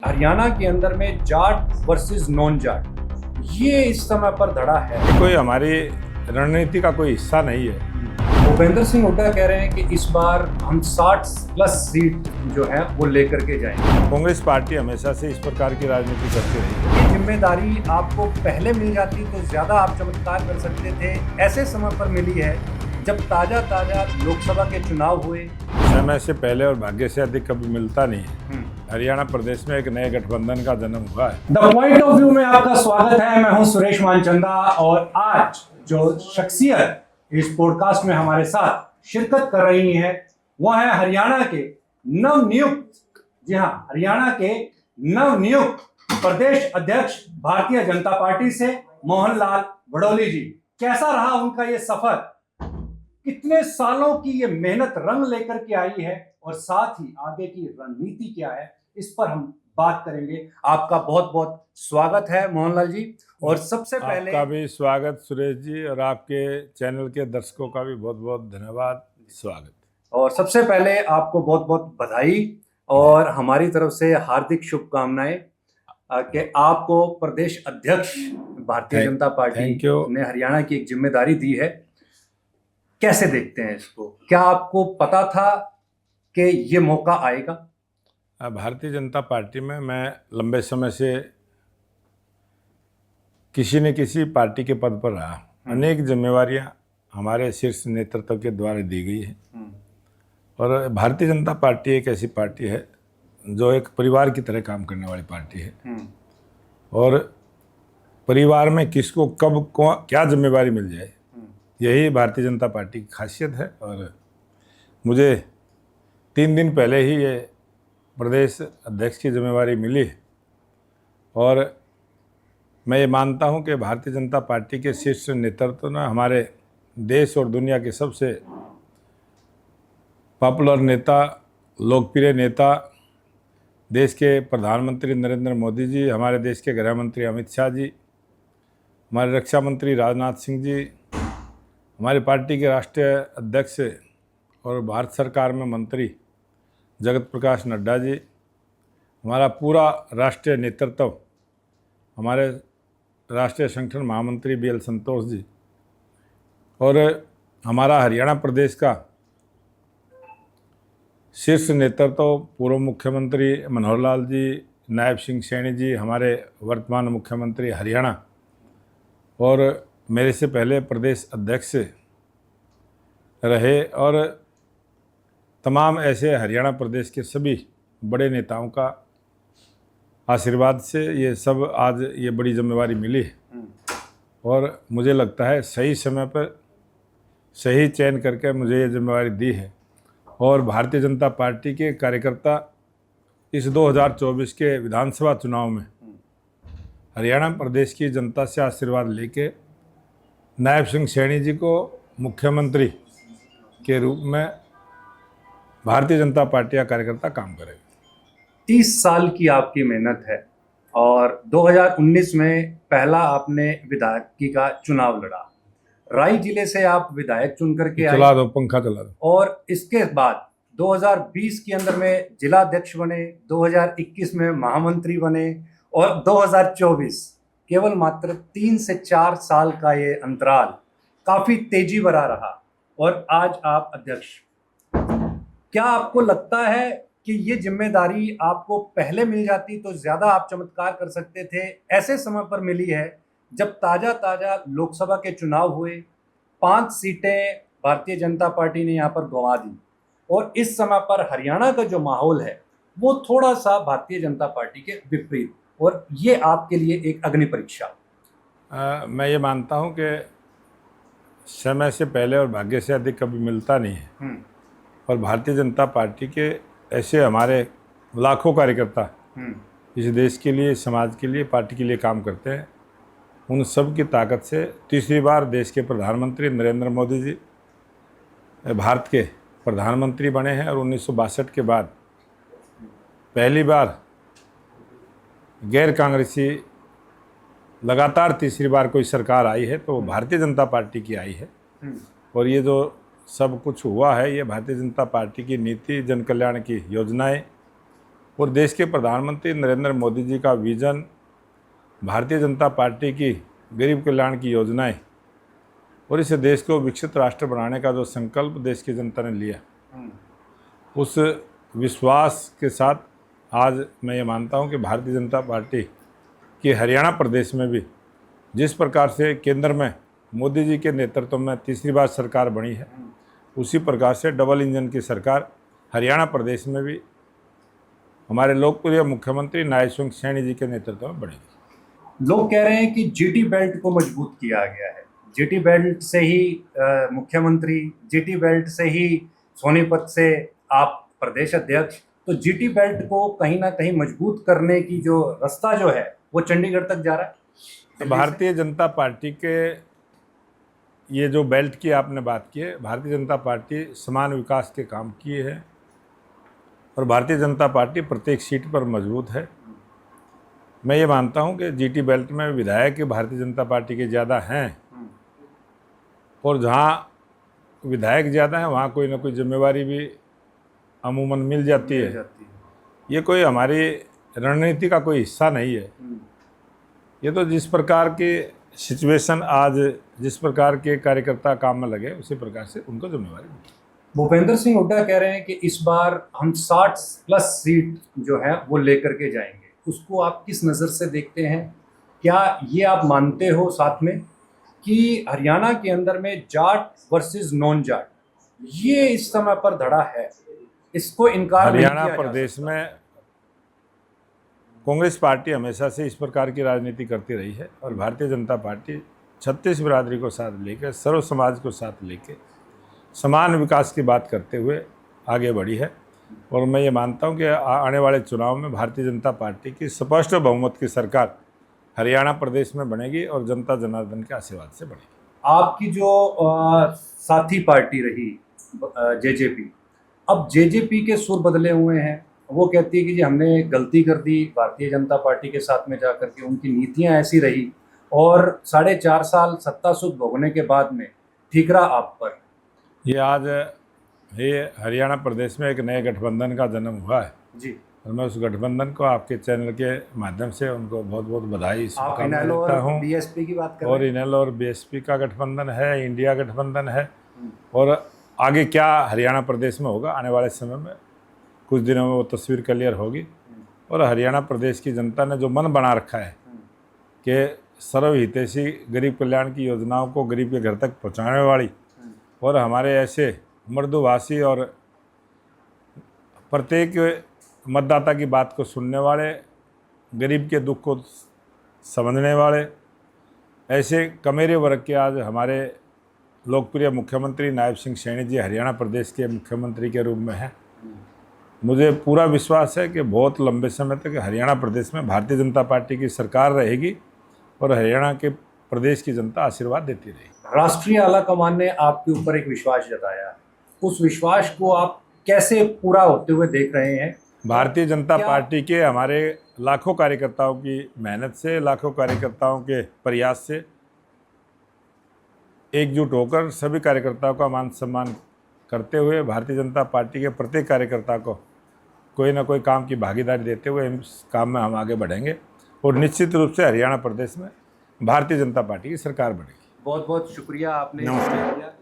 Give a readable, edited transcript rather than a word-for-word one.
हरियाणा के अंदर में जाट वर्सेस नॉन जाट, ये इस समय पर धड़ा है। कोई हमारी रणनीति का कोई हिस्सा नहीं है। भूपेंद्र सिंह हुड्डा कह रहे हैं कि इस बार हम 60+ सीट जो है वो लेकर के जाएंगे। कांग्रेस पार्टी हमेशा से इस प्रकार की राजनीति करती रही है। ये जिम्मेदारी आपको पहले मिल जाती तो ज्यादा आप चमत्कार कर सकते थे, ऐसे समय पर मिली है जब ताजा लोकसभा के चुनाव हुए। समय से पहले और भाग्य से अधिक कभी मिलता नहीं है। हरियाणा प्रदेश में एक नए गठबंधन का जन्म हुआ है। द पॉइंट ऑफ व्यू में आपका स्वागत है। मैं हूं सुरेश मानचंदा और आज जो शख्सियत इस पॉडकास्ट में हमारे साथ शिरकत कर रही है वो है हरियाणा के नवनियुक्त, जी हाँ, हरियाणा के नवनियुक्त प्रदेश अध्यक्ष भारतीय जनता पार्टी से मोहनलाल भड़ोली जी। कैसा रहा उनका ये सफर, कितने सालों की ये मेहनत रंग लेकर के आई है और साथ ही आगे की रणनीति क्या है, इस पर हम बात करेंगे। आपका बहुत बहुत स्वागत है मोहनलाल जी। और सबसे पहले आपका भी स्वागत सुरेश जी, और आपके चैनल के दर्शकों का भी बहुत बहुत धन्यवाद, स्वागत। और सबसे पहले आपको बहुत बहुत बधाई और हमारी तरफ से हार्दिक शुभकामनाएं कि आपको प्रदेश अध्यक्ष भारतीय जनता पार्टी ने हरियाणा की एक जिम्मेदारी दी है। कैसे देखते हैं इसको, क्या आपको पता था कि ये मौका आएगा? भारतीय जनता पार्टी में मैं लंबे समय से किसी न किसी पार्टी के पद पर रहा। अनेक जिम्मेवारियां हमारे शीर्ष नेतृत्व के द्वारा दी गई है। और भारतीय जनता पार्टी एक ऐसी पार्टी है जो एक परिवार की तरह काम करने वाली पार्टी है। और परिवार में किसको कब क्या जिम्मेवारी मिल जाए, यही भारतीय जनता पार्टी की खासियत है। और मुझे 3 दिन पहले ही ये प्रदेश अध्यक्ष की जिम्मेवारी मिली है। और मैं ये मानता हूँ कि भारतीय जनता पार्टी के शीर्ष नेतृत्व ने हमारे देश और दुनिया के सबसे पॉपुलर नेता, लोकप्रिय नेता, देश के प्रधानमंत्री नरेंद्र मोदी जी, हमारे देश के गृह मंत्री अमित शाह जी, हमारे रक्षा मंत्री राजनाथ सिंह जी, हमारी पार्टी के राष्ट्रीय अध्यक्ष और भारत सरकार में मंत्री जगत प्रकाश नड्डा जी, हमारा पूरा राष्ट्रीय नेतृत्व, हमारे राष्ट्रीय संगठन महामंत्री BL संतोष जी, और हमारा हरियाणा प्रदेश का शीर्ष नेतृत्व पूर्व मुख्यमंत्री मनोहर लाल जी, नायब सिंह सैनी जी, हमारे वर्तमान मुख्यमंत्री हरियाणा, और मेरे से पहले प्रदेश अध्यक्ष रहे, और तमाम ऐसे हरियाणा प्रदेश के सभी बड़े नेताओं का आशीर्वाद से ये सब आज ये बड़ी जिम्मेवारी मिली है। और मुझे लगता है सही समय पर सही चयन करके मुझे ये जिम्मेवारी दी है। और भारतीय जनता पार्टी के कार्यकर्ता इस 2024 के विधानसभा चुनाव में हरियाणा प्रदेश की जनता से आशीर्वाद लेके नायब सिंह सैनी जी को मुख्यमंत्री के रूप में भारतीय जनता पार्टी का कार्यकर्ता काम करेगा। 30 साल की आपकी मेहनत है और 2019 में पहला आपने विधायकी का चुनाव लड़ा। राई जिले से आप विधायक चुन करके आए। चला दो पंखा, चला दो। और इसके बाद 2020 के अंदर में जिलाध्यक्ष बने, 2021 में महामंत्री बने और 2024, केवल मात्र 3 से 4 साल का ये अंतराल काफी तेजी भरा रहा और आज आप अध्यक्ष। क्या आपको लगता है कि ये जिम्मेदारी आपको पहले मिल जाती तो ज्यादा आप चमत्कार कर सकते थे, ऐसे समय पर मिली है जब ताजा लोकसभा के चुनाव हुए, 5 सीटें भारतीय जनता पार्टी ने यहाँ पर गंवा दी और इस समय पर हरियाणा का जो माहौल है वो थोड़ा सा भारतीय जनता पार्टी के विपरीत, और ये आपके लिए एक अग्नि परीक्षा। मैं ये मानता हूँ कि समय से पहले और भाग्य से अधिक कभी मिलता नहीं है। और भारतीय जनता पार्टी के ऐसे हमारे लाखों कार्यकर्ता इस देश के लिए, समाज के लिए, पार्टी के लिए काम करते हैं। उन सब की ताकत से तीसरी बार देश के प्रधानमंत्री नरेंद्र मोदी जी भारत के प्रधानमंत्री बने हैं। और 1962 के बाद पहली बार गैर कांग्रेसी लगातार तीसरी बार कोई सरकार आई है तो भारतीय जनता पार्टी की आई है। और ये जो सब कुछ हुआ है ये भारतीय जनता पार्टी की नीति, जन कल्याण की योजनाएं और देश के प्रधानमंत्री नरेंद्र मोदी जी का विजन, भारतीय जनता पार्टी की गरीब कल्याण की योजनाएं और इस देश को विकसित राष्ट्र बनाने का जो संकल्प देश की जनता ने लिया, उस विश्वास के साथ आज मैं ये मानता हूँ कि भारतीय जनता पार्टी की हरियाणा प्रदेश में भी जिस प्रकार से केंद्र में मोदी जी के नेतृत्व में तीसरी बार सरकार बनी है, उसी प्रकार से डबल इंजन की सरकार हरियाणा प्रदेश में भी हमारे लोकप्रिय मुख्यमंत्री नायब सिंह सैनी जी के नेतृत्व में बढ़ेगी। लोग कह रहे हैं कि जीटी बेल्ट को मजबूत किया गया है, जीटी बेल्ट से ही मुख्यमंत्री, जीटी बेल्ट से ही सोनीपत से आप प्रदेश अध्यक्ष, तो जीटी बेल्ट को कहीं ना कहीं मजबूत करने की जो रास्ता जो है वो चंडीगढ़ तक जा रहा है। भारतीय जनता पार्टी के ये जो बेल्ट की आपने बात की है, भारतीय जनता पार्टी समान विकास के काम किए हैं और भारतीय जनता पार्टी प्रत्येक सीट पर मजबूत है। मैं ये मानता हूँ कि जीटी बेल्ट में विधायक भारतीय जनता पार्टी के ज़्यादा हैं और जहाँ विधायक ज़्यादा हैं वहाँ कोई ना कोई जिम्मेवारी भी अमूमन मिल जाती है। ये कोई हमारी रणनीति का कोई हिस्सा नहीं है। ये तो जिस प्रकार की सिचुएशन आज, जिस प्रकार के कार्यकर्ता काम में लगे, उसी प्रकार से उनको जिम्मेवारी मिली। भूपेंद्र सिंह हुड्डा कह रहे हैं कि इस बार हम 60 प्लस सीट जो है वो लेकर के जाएंगे, उसको आप किस नज़र से देखते हैं? क्या ये आप मानते हो साथ में कि हरियाणा के अंदर में जाट वर्सेस नॉन जाट ये इस समय पर धड़ा है, इसको इनकार नहीं हरियाणा किया जा प्रदेश सकता? में कांग्रेस पार्टी हमेशा से इस प्रकार की राजनीति करती रही है और भारतीय जनता पार्टी छत्तीस बिरादरी को साथ लेकर, सर्व समाज को साथ लेकर समान विकास की बात करते हुए आगे बढ़ी है। और मैं ये मानता हूँ कि आने वाले चुनाव में भारतीय जनता पार्टी की स्पष्ट बहुमत की सरकार हरियाणा प्रदेश में बनेगी और जनता जनार्दन के आशीर्वाद से बनेगी। आपकी जो साथी पार्टी रही जेजेपी, अब जेजेपी के सुर बदले हुए हैं। वो कहती है कि जी हमने गलती कर दी भारतीय जनता पार्टी के साथ में जाकर के, उनकी नीतियां ऐसी रही और 4.5 साल सत्ता सुख भोगने के बाद में ठीकरा आप पर। ये आज ये हरियाणा प्रदेश में एक नए गठबंधन का जन्म हुआ है जी, और मैं उस गठबंधन को आपके चैनल के माध्यम से उनको बहुत बहुत बधाई आप इनेलो देता और हूँ। बीएसपी की बात कर और रहे हैं। इनेलो और बीएसपी का गठबंधन है, इंडिया गठबंधन है और आगे क्या हरियाणा प्रदेश में होगा आने वाले समय में, कुछ दिनों में वो तस्वीर क्लियर होगी। और हरियाणा प्रदेश की जनता ने जो मन बना रखा है कि सर्वहितैषी गरीब कल्याण की योजनाओं को गरीब के घर तक पहुंचाने वाली और हमारे ऐसे मृदुभाषी और प्रत्येक मतदाता की बात को सुनने वाले, गरीब के दुख को समझने वाले ऐसे कमेरे वर्ग के आज हमारे लोकप्रिय मुख्यमंत्री नायब सिंह सैनी जी हरियाणा प्रदेश के मुख्यमंत्री के रूप में हैं। मुझे पूरा विश्वास है कि बहुत लंबे समय तक हरियाणा प्रदेश में भारतीय जनता पार्टी की सरकार रहेगी और हरियाणा के प्रदेश की जनता आशीर्वाद देती रहेगी। राष्ट्रीय आला कमान ने आपके ऊपर एक विश्वास जताया है, उस विश्वास को आप कैसे पूरा होते हुए देख रहे हैं? भारतीय जनता पार्टी के हमारे लाखों कार्यकर्ताओं की मेहनत से, लाखों कार्यकर्ताओं के प्रयास से एकजुट होकर सभी कार्यकर्ताओं का मान सम्मान करते हुए भारतीय जनता पार्टी के प्रत्येक कार्यकर्ता को कोई ना कोई काम की भागीदारी देते हुए इस काम में हम आगे बढ़ेंगे और निश्चित रूप से हरियाणा प्रदेश में भारतीय जनता पार्टी की सरकार बनेगी। बहुत बहुत शुक्रिया आपने। नमस्कार।